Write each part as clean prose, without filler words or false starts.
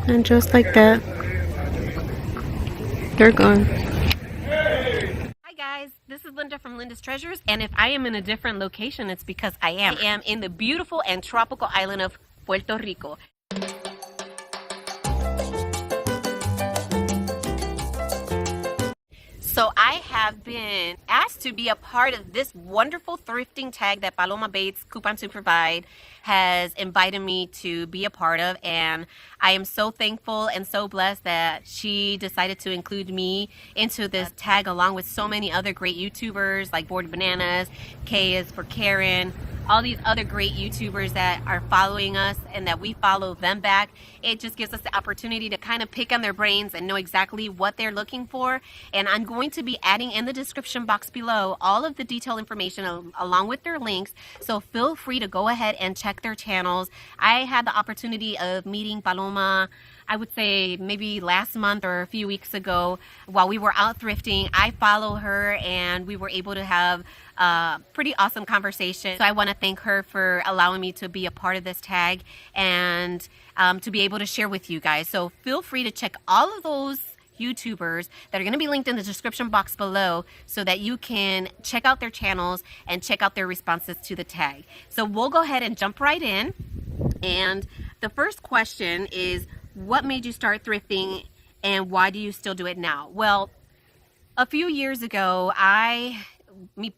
And just like that, they're gone. Hi guys, this is Linda from Linda's Treasures, and if I am in a different location, it's because I am in the beautiful and tropical island of Puerto Rico. So I have been asked to be a part of this wonderful thrifting tag that Paloma Bates, Coupon to Provide, has invited me to be a part of, and I am so thankful and so blessed that she decided to include me into this tag along with so many other great YouTubers like Bored Bananas, K is for Karen, all these other great YouTubers that are following us and that we follow them back. It just gives us the opportunity to kind of pick on their brains and know exactly what they're looking for. And I'm going to be adding in the description box below all of the detailed information along with their links. So feel free to go ahead and check their channels. I had the opportunity of meeting Paloma, I would say maybe last month or a few weeks ago while we were out thrifting. I follow her and we were able to have a pretty awesome conversation. So I want to thank her for allowing me to be a part of this tag and to be able to share with you guys. So feel free to check all of those YouTubers that are going to be linked in the description box below so that you can check out their channels and check out their responses to the tag. So we'll go ahead and jump right in. And the first question is, what made you start thrifting and why do you still do it now? Well, a few years ago,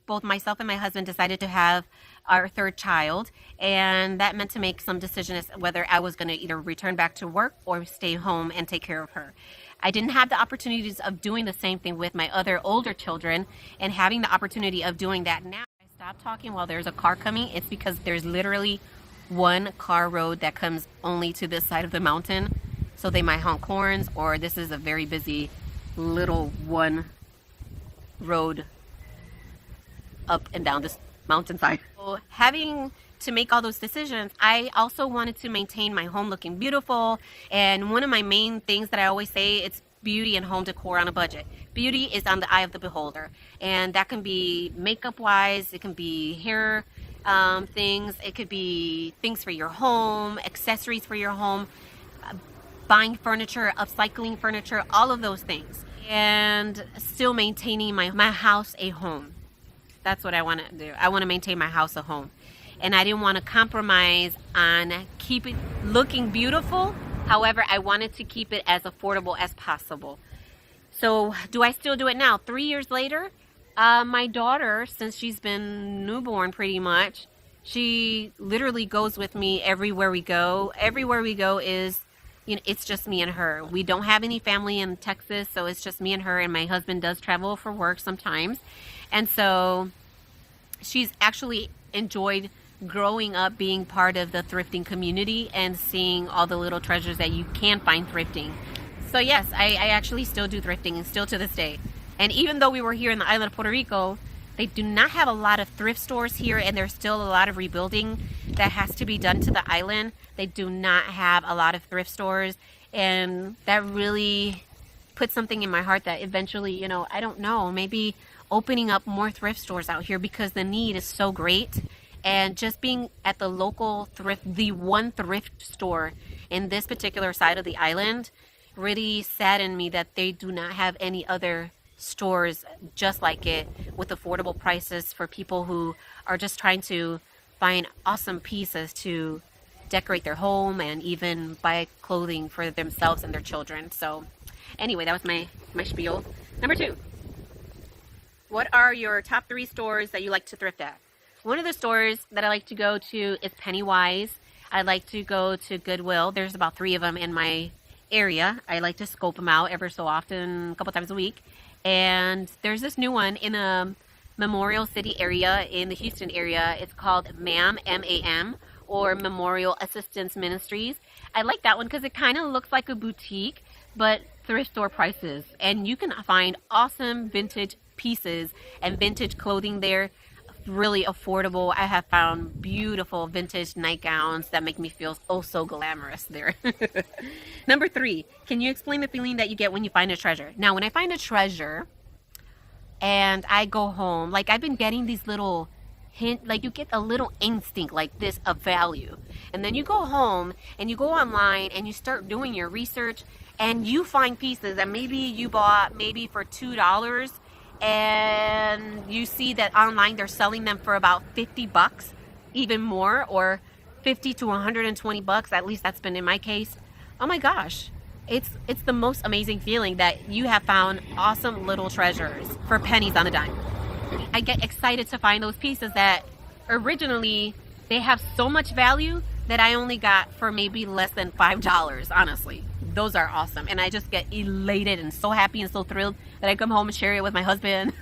both myself and my husband decided to have our third child, and that meant to make some decisions whether I was going to either return back to work or stay home and take care of her. I didn't have the opportunities of doing the same thing with my other older children, and having the opportunity of doing that now. I stopped talking while there's a car coming. It's because there's literally one car road that comes only to this side of the mountain, so they might honk horns, or this is a very busy little one road up and down this mountainside. So having to make all those decisions, I also wanted to maintain my home looking beautiful. And one of my main things that I always say, it's beauty and home decor on a budget. Beauty is on the eye of the beholder, and that can be makeup wise, it can be hair things, it could be things for your home, accessories for your home, buying furniture, upcycling furniture, all of those things, and still maintaining my house a home. That's what I want to do. I want to maintain my house a home. And I didn't want to compromise on keep it looking beautiful. However, I wanted to keep it as affordable as possible. So do I still do it now? 3 years later, my daughter, since she's been newborn pretty much, she literally goes with me everywhere we go. Everywhere we go is, it's just me and her. We don't have any family in Texas, so it's just me and her, and my husband does travel for work sometimes. And so she's actually enjoyed growing up being part of the thrifting community and seeing all the little treasures that you can find thrifting. So yes, I actually still do thrifting, and still to this day. And even though we were here in the island of Puerto Rico, they do not have a lot of thrift stores here, and there's still a lot of rebuilding that has to be done to the island. They do not have a lot of thrift stores, and that really put something in my heart that eventually, I don't know, maybe opening up more thrift stores out here, because the need is so great. And just being at the local the one thrift store in this particular side of the island really saddened me that they do not have any other stores just like it with affordable prices for people who are just trying to find awesome pieces to decorate their home and even buy clothing for themselves and their children. So anyway, that was my spiel. Number 2, what are your top 3 stores that you like to thrift at? One of the stores that I like to go to is Pennywise. I like to go to Goodwill. There's about 3 of them in my area. I like to scope them out ever so often, a couple times a week. And there's this new one in a Memorial City area in the Houston area. It's called MAM, M-A-M, or Memorial Assistance Ministries. I like that one because it kind of looks like a boutique, but thrift store prices. And you can find awesome vintage pieces and vintage clothing there. Really affordable. I have found beautiful vintage nightgowns that make me feel oh so glamorous there. Number 3, can you explain the feeling that you get when you find a treasure? Now, when I find a treasure and I go home, like I've been getting these little hint, like you get a little instinct like this of value. And then you go home and you go online and you start doing your research and you find pieces that maybe you bought maybe for $2 and you see that online they're selling them for about 50 bucks, even more, or 50 to 120 bucks. At least that's been in my case. Oh my gosh. It's the most amazing feeling that you have found awesome little treasures for pennies on a dime. I get excited to find those pieces that originally they have so much value that I only got for maybe less than $5, honestly. Those are awesome. And I just get elated and so happy and so thrilled that I come home and share it with my husband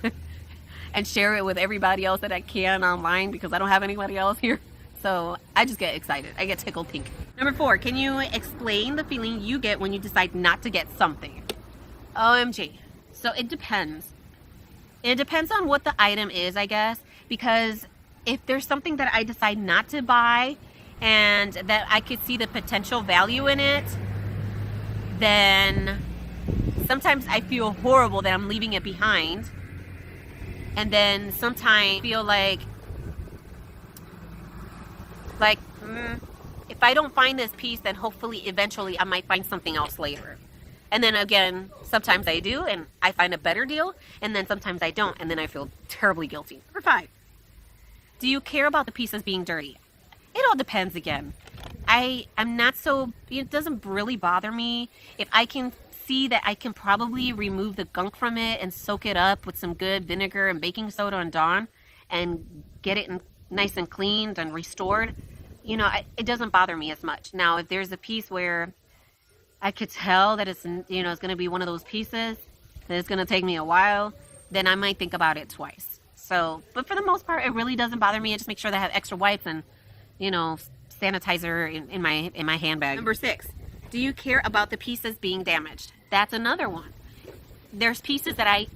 and share it with everybody else that I can online because I don't have anybody else here. So I just get excited. I get tickled pink. Number 4, can you explain the feeling you get when you decide not to get something? OMG. So it depends. It depends on what the item is, I guess, because if there's something that I decide not to buy and that I could see the potential value in it, then sometimes I feel horrible that I'm leaving it behind. And then sometimes I feel like if I don't find this piece, then hopefully eventually I might find something else later. And then again, sometimes I do and I find a better deal, and then sometimes I don't, and then I feel terribly guilty. Number 5, do you care about the pieces being dirty? It all depends again. I'm not so, it doesn't really bother me if I can see that I can probably remove the gunk from it and soak it up with some good vinegar and baking soda and Dawn and get it nice and cleaned and restored. You know, it doesn't bother me as much. Now, if there's a piece where I could tell that it's, you know, it's going to be one of those pieces that it's going to take me a while, then I might think about it twice. So, but for the most part, it really doesn't bother me. I just make sure that I have extra wipes and, you know, sanitizer in my handbag. Number 6, do you care about the pieces being damaged? That's another one. There's pieces that I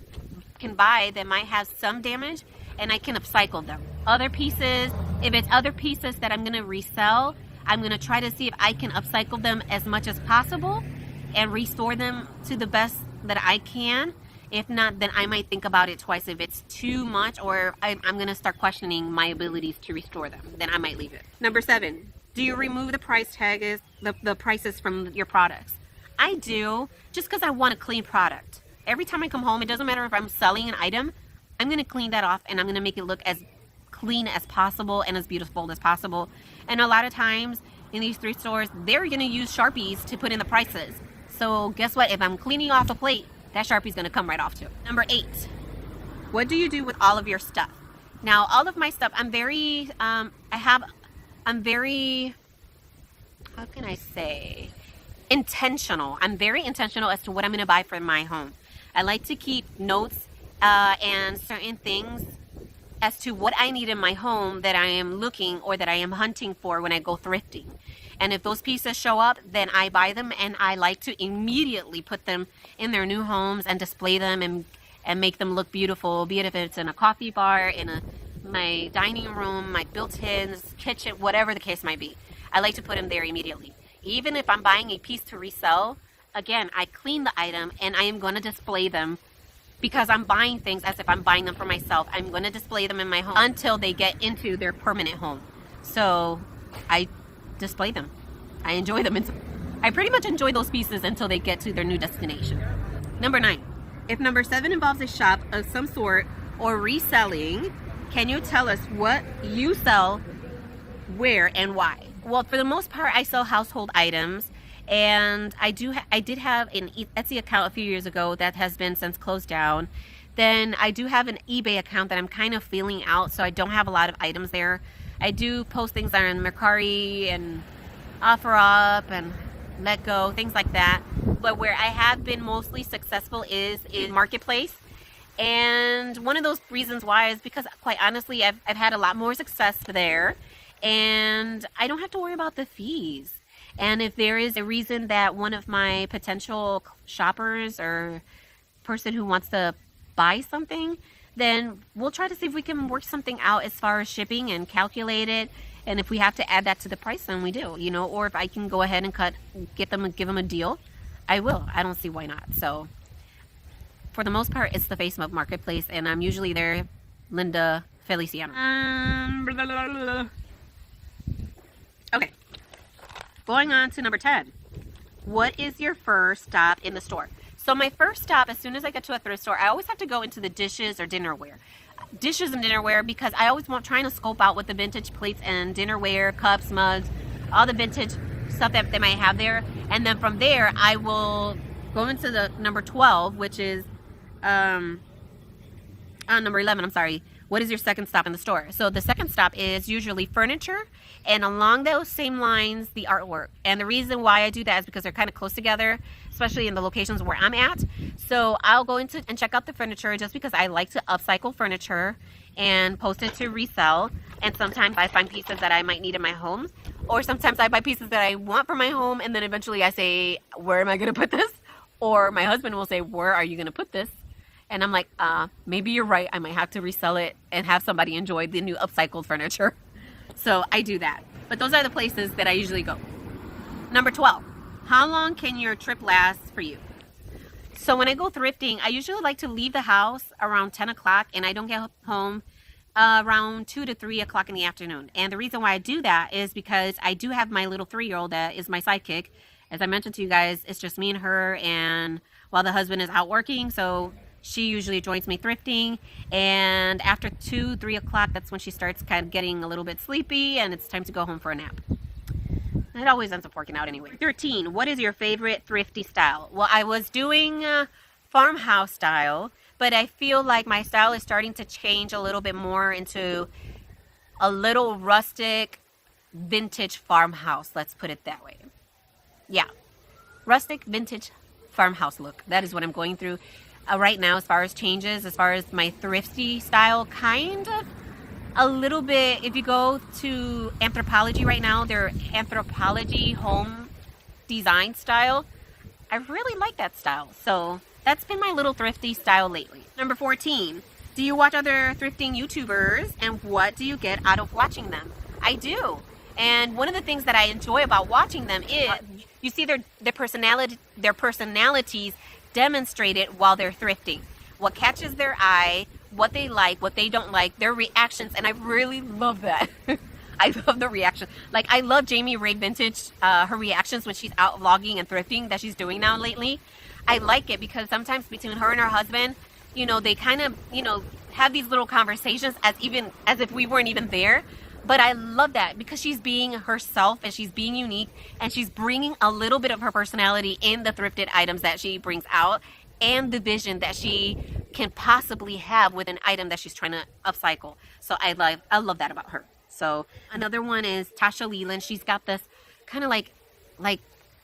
can buy that might have some damage and I can upcycle them. Other pieces, if it's other pieces that I'm going to resell, I'm going to try to see if I can upcycle them as much as possible and restore them to the best that I can. If not, then I might think about it twice. If it's too much or I'm going to start questioning my abilities to restore them, then I might leave it. Number 7, do you remove the price tags, the prices from your products? I do, just because I want a clean product. Every time I come home, it doesn't matter if I'm selling an item, I'm going to clean that off and I'm going to make it look as clean as possible and as beautiful as possible. And a lot of times in these thrift stores, they're going to use Sharpies to put in the prices. So guess what? If I'm cleaning off a plate, that Sharpie's going to come right off too. Number 8, what do you do with all of your stuff? Now, all of my stuff, I'm very, how can I say, intentional. I'm very intentional as to what I'm going to buy for my home. I like to keep notes and certain things as to what I need in my home that I am looking or that I am hunting for when I go thrifting. And if those pieces show up, then I buy them and I like to immediately put them in their new homes and display them and make them look beautiful, be it if it's in a coffee bar, my dining room, my built-ins, kitchen, whatever the case might be. I like to put them there immediately. Even if I'm buying a piece to resell, again, I clean the item and I am going to display them because I'm buying things as if I'm buying them for myself. I'm going to display them in my home until they get into their permanent home. So I display them. I enjoy them. I pretty much enjoy those pieces until they get to their new destination. Number 9, if number 7 involves a shop of some sort or reselling, can you tell us what you sell, where, and why? Well, for the most part, I sell household items. And I did have an Etsy account a few years ago that has been since closed down. Then I do have an eBay account that I'm kind of feeling out, so I don't have a lot of items there. I do post things on Mercari and OfferUp and LetGo, things like that. But where I have been mostly successful is in Marketplace. And one of those reasons why is because, quite honestly, I've had a lot more success there. And I don't have to worry about the fees. And if there is a reason that one of my potential shoppers or person who wants to buy something, then we'll try to see if we can work something out as far as shipping and calculate it. And if we have to add that to the price, then we do, you know, or if I can go ahead and give them a deal, I will. I don't see why not. So for the most part, it's the Facebook Marketplace, and I'm usually there, Linda Feliciano. Okay. Going on to number 10. What is your first stop in the store? So my first stop, as soon as I get to a thrift store, I always have to go into the dishes or dinnerware. Dishes and dinnerware, because I always want trying to scope out what the vintage plates and dinnerware, cups, mugs, all the vintage stuff that they might have there. And then from there, I will go into the number 12, which is number 11, I'm sorry. What is your second stop in the store? So the second stop is usually furniture, and along those same lines, the artwork. And the reason why I do that is because they're kind of close together, especially in the locations where I'm at. So I'll go into and check out the furniture just because I like to upcycle furniture and post it to resell. And sometimes I find pieces that I might need in my home, or sometimes I buy pieces that I want for my home, and then eventually I say, where am I going to put this? Or my husband will say, where are you going to put this? And I'm like, maybe you're right. I might have to resell it and have somebody enjoy the new upcycled furniture. So I do that. But those are the places that I usually go. Number 12, how long can your trip last for you? So when I go thrifting, I usually like to leave the house around 10 o'clock, and I don't get home around 2 to 3 o'clock in the afternoon. And the reason why I do that is because I do have my little 3-year-old that is my sidekick. As I mentioned to you guys, it's just me and her, and while the husband is out working, so she usually joins me thrifting, and after 2, 3 o'clock, that's when she starts kind of getting a little bit sleepy, and it's time to go home for a nap. It always ends up working out anyway. 13, what is your favorite thrifty style? Well, I was doing farmhouse style, but I feel like my style is starting to change a little bit more into a little rustic vintage farmhouse. Let's put it that way. Yeah, rustic vintage farmhouse look. That is what I'm going through right now as far as changes, as far as my thrifty style, kind of a little bit. If you go to Anthropologie right now, their Anthropologie home design style, I really like that style. So that's been my little thrifty style lately. Number 14, do you watch other thrifting YouTubers, and what do you get out of watching them? I do. And one of the things that I enjoy about watching them is you see their personalities demonstrated while they're thrifting. What catches their eye, what they like, what they don't like, their reactions, and I really love that. I love the reaction. Like, I love Jami Ray Vintage, her reactions when she's out vlogging and thrifting that she's doing now lately. I like it because sometimes between her and her husband, you know, they kind of, you know, have these little conversations as if we weren't even there. But I love that because she's being herself and she's being unique, and she's bringing a little bit of her personality in the thrifted items that she brings out, and the vision that she can possibly have with an item that she's trying to upcycle. So I love that about her. So another one is Tasha Leland. She's got this kind of like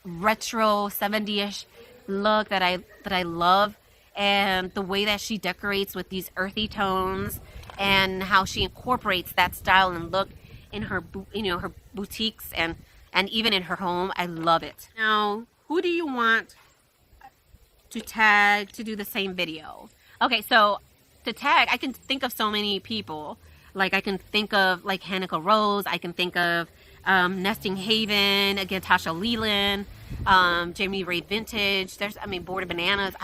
retro 70-ish look that I love, and the way that she decorates with these earthy tones, and how she incorporates that style and look in her, her boutiques and even in her home. I love it. Now, who do you want to tag to do the same video? Okay, so to tag, I can think of so many people. Like, I can think of like Hanukkah Rose. I can think of Nesting Haven, again, Tasha Leland, Jami Ray Vintage. Board of Bananas.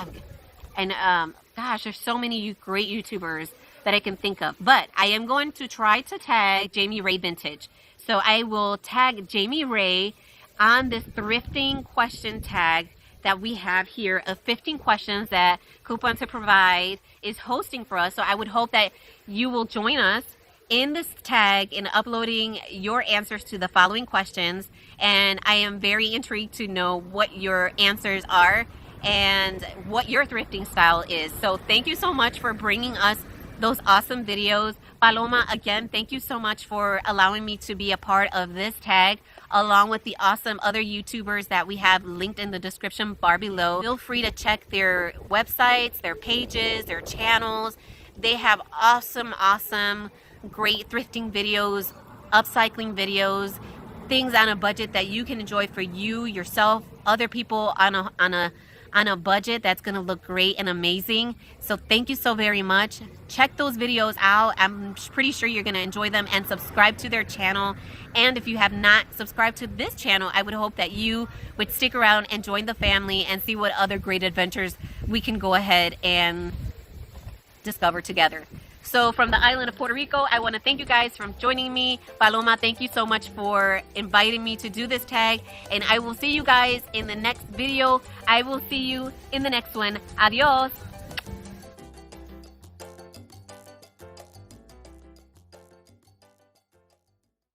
Gosh, there's so many great YouTubers that I can think of. But I am going to try to tag Jami Ray Vintage. So I will tag Jami Ray on this thrifting question tag that we have here of 15 questions that Coupon to Provide is hosting for us. So I would hope that you will join us in this tag in uploading your answers to the following questions. And I am very intrigued to know what your answers are and what your thrifting style is. So thank you so much for bringing us those awesome videos. Paloma, again, thank you so much for allowing me to be a part of this tag, along with the awesome other YouTubers that we have linked in the description bar below. Feel free to check their websites, their pages, their channels. They have awesome, great thrifting videos, upcycling videos, things on a budget that you can enjoy for you, yourself, other people on a budget that's going to look great and amazing. So thank you so very much. Check those videos out. I'm pretty sure you're going to enjoy them, and subscribe to their channel. And if you have not subscribed to this channel, I would hope that you would stick around and join the family and see what other great adventures we can go ahead and discover together. So from the island of Puerto Rico, I want to thank you guys for joining me. Paloma, thank you so much for inviting me to do this tag. And I will see you guys in the next video. I will see you in the next one. Adios.